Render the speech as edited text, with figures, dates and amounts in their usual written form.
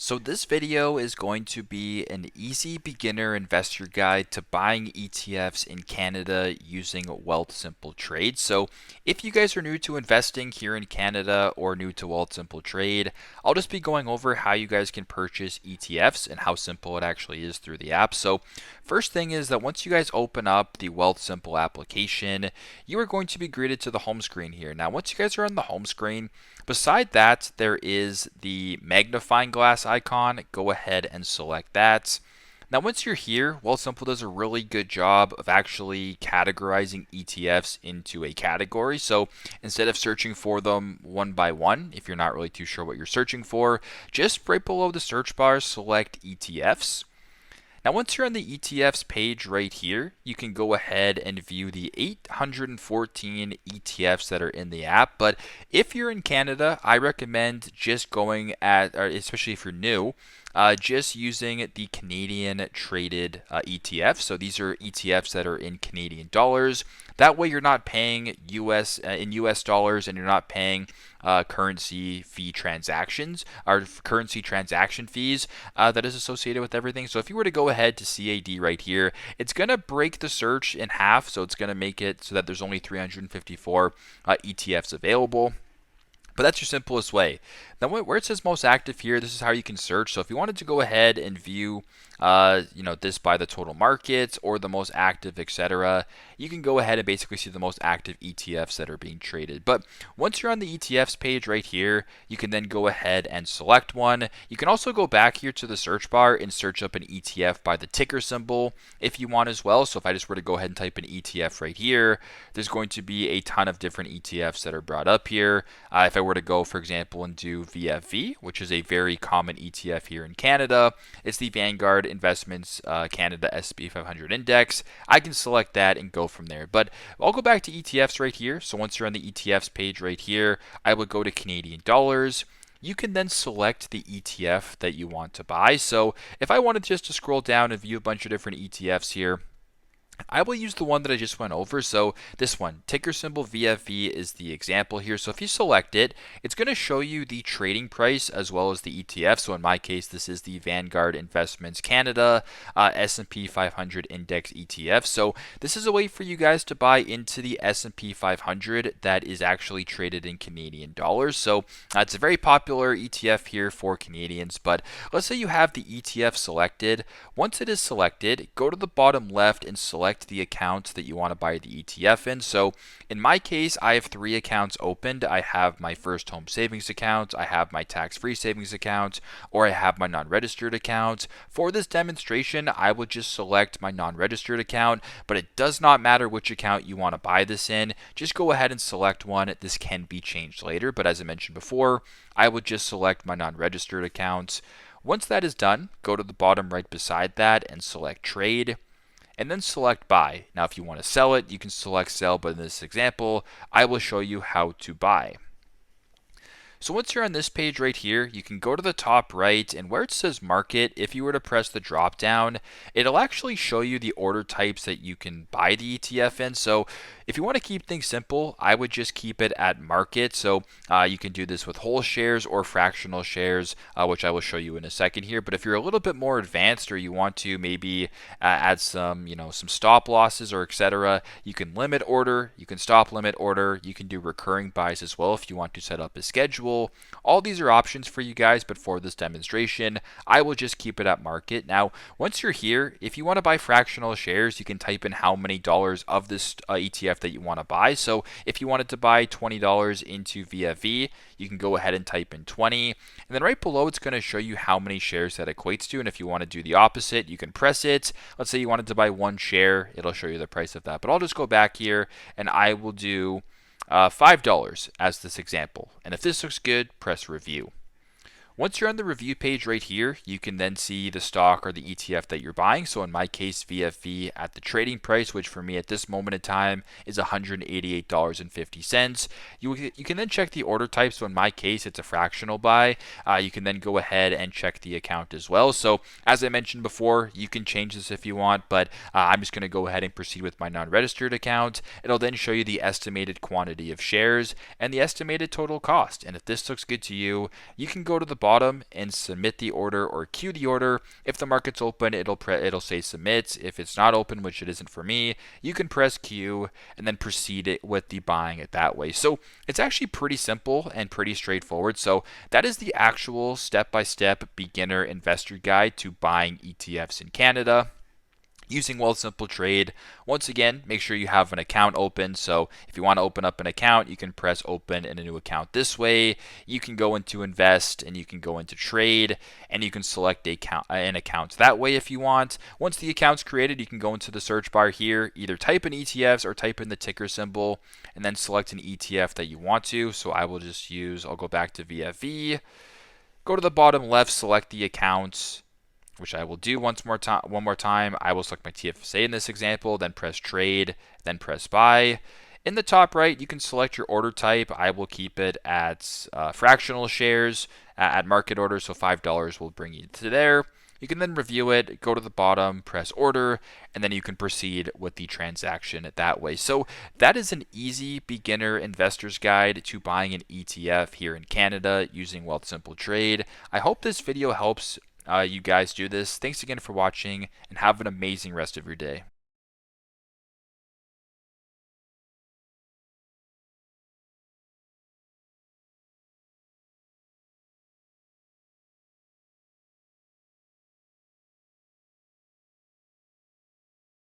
So this video is going to be an easy beginner investor guide to buying ETFs in Canada using Wealthsimple Trade. So if you guys are new to investing here in Canada or new to Wealthsimple Trade, I'll just be going over how you guys can purchase ETFs and how simple it actually is through the app. So first thing is that once you guys open up the Wealthsimple application, you are going to be greeted to the home screen here. Now once you guys are on the home screen, beside that, there is the magnifying glass icon. Go ahead and select that. Now, once you're here, Wealthsimple does a really good job of actually categorizing ETFs into a category. So instead of searching for them one by one, if you're not really too sure what you're searching for, just right below the search bar, select ETFs. Now, once you're on the ETFs page right here, you can go ahead and view the 814 ETFs that are in the app. But if you're in Canada, I recommend just going or especially if you're new, just using the Canadian traded ETFs. So these are ETFs that are in Canadian dollars. That way you're not paying US dollars, and you're not paying currency fee transactions or currency transaction fees that is associated with everything. So if you were to go ahead to CAD right here, it's going to break the search in half. So it's going to make it so that there's only 354 ETFs available. But that's your simplest way. Now, where it says most active here, this is how you can search. So if you wanted to go ahead and view, this by the total markets or the most active, etc., you can go ahead and basically see the most active ETFs that are being traded. But once you're on the ETFs page right here, you can then go ahead and select one. You can also go back here to the search bar and search up an ETF by the ticker symbol if you want as well. So if I just were to go ahead and type an ETF right here, there's going to be a ton of different ETFs that are brought up here. If I were to go, for example, and do VFV, which is a very common ETF here in Canada, it's the Vanguard Investments Canada S&P 500 Index. I can select that and go from there. But I'll go back to ETFs right here. So once you're on the ETFs page right here, I would go to Canadian dollars. You can then select the ETF that you want to buy. So if I wanted just to scroll down and view a bunch of different ETFs here, I will use the one that I just went over. So this one, ticker symbol VFV, is the example here. So if you select it, it's going to show you the trading price as well as the ETF. So in my case, this is the Vanguard Investments Canada S&P 500 Index ETF. So this is a way for you guys to buy into the S&P 500 that is actually traded in Canadian dollars. So it's a very popular ETF here for Canadians. But let's say you have the ETF selected. Once it is selected, go to the bottom left and select the account that you want to buy the ETF in. So in my case, I have 3 accounts opened. I have my first home savings account, I have my tax-free savings account, or I have my non-registered account. For this demonstration, I will just select my non-registered account, but it does not matter which account you want to buy this in. Just go ahead and select one. This can be changed later, but as I mentioned before, I would just select my non-registered account. Once that is done, go to the bottom right beside that and select trade, and then select buy. Now if you want to sell it, you can select sell, but in this example, I will show you how to buy. So once you're on this page right here, you can go to the top right, and where it says market, if you were to press the drop down, it'll actually show you the order types that you can buy the ETF in. So if you want to keep things simple, I would just keep it at market. So you can do this with whole shares or fractional shares, which I will show you in a second here. But if you're a little bit more advanced, or you want to maybe add some stop losses or etc., you can limit order, you can stop limit order, you can do recurring buys as well if you want to set up a schedule. All these are options for you guys, but for this demonstration, I will just keep it at market. Now, once you're here, if you want to buy fractional shares, you can type in how many dollars of this ETF that you want to buy. So if you wanted to buy $20 into VFV, you can go ahead and type in 20. And then right below, it's going to show you how many shares that equates to. And if you want to do the opposite, you can press it. Let's say you wanted to buy 1 share, it'll show you the price of that. But I'll just go back here and I will do $5 as this example. And if this looks good, press review. Once you're on the review page right here, you can then see the stock or the ETF that you're buying. So in my case, VFV at the trading price, which for me at this moment in time is $188.50. You can then check the order type. So in my case, it's a fractional buy. You can then go ahead and check the account as well. So as I mentioned before, you can change this if you want, but I'm just going to go ahead and proceed with my non-registered account. It'll then show you the estimated quantity of shares and the estimated total cost. And if this looks good to you, you can go to the bottom and submit the order or queue the order. If the market's open, it'll say submit. If it's not open, which it isn't for me, you can press queue and then proceed it with the buying it that way. So it's actually pretty simple and pretty straightforward. So that is the actual step-by-step beginner investor guide to buying ETFs in Canada using Wealthsimple Trade. Once again, make sure you have an account open. So if you want to open up an account, you can press open in a new account this way. You can go into invest and you can go into trade and you can select an account that way if you want. Once the account's created, you can go into the search bar here, either type in ETFs or type in the ticker symbol and then select an ETF that you want to. So I'll go back to VFV, go to the bottom left, select the account, which I will do one more time. I will select my TFSA in this example, then press trade, then press buy. In the top right, you can select your order type. I will keep it at fractional shares at market order, so $5 will bring you to there. You can then review it, go to the bottom, press order, and then you can proceed with the transaction that way. So that is an easy beginner investor's guide to buying an ETF here in Canada using Wealthsimple Trade. I hope this video helps you guys do this. Thanks again for watching and have an amazing rest of your day.